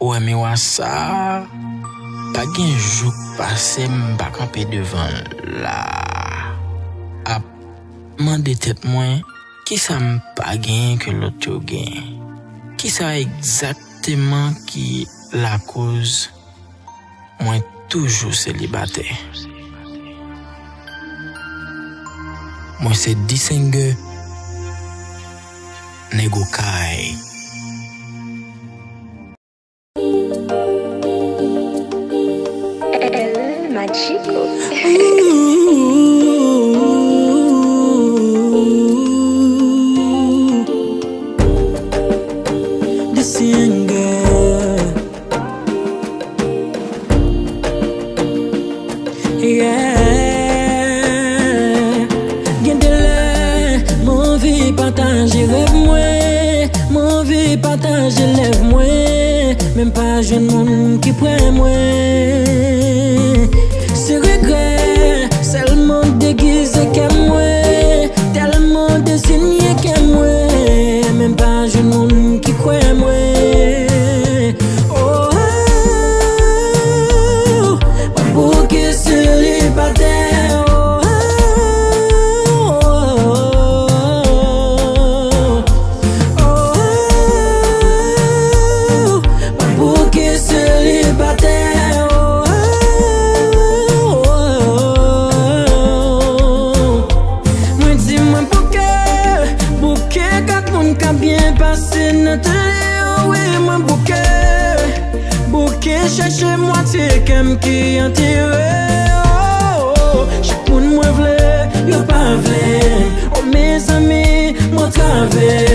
Ouais, mais ouais, ça, pas qu'un jour passé, m'pas camper devant là. A mandé tête moi, qui ça m'pas gain que l'autre gain? Qui ça exactement qui la cause? Moi toujours célibataire. Moi c'est distingue nego kai. El Machico. The singer, yeah. Gen de lè, mon vie partager rêve moi, mon vie partager lève moi, même pas jeune monde qui prend moi. C'est regret, seulement déguisé qu'aime moi, tellement désigné qu'aime moi, même pas jeune monde qui croit moi. Oh, pas pour que célibataire. Bien passé notre oui, moi bouquet, chercher moitié comme qui en tiré. Oh, chaque monde moi vle, yo pas vle. Oh mes amis, moi travaille.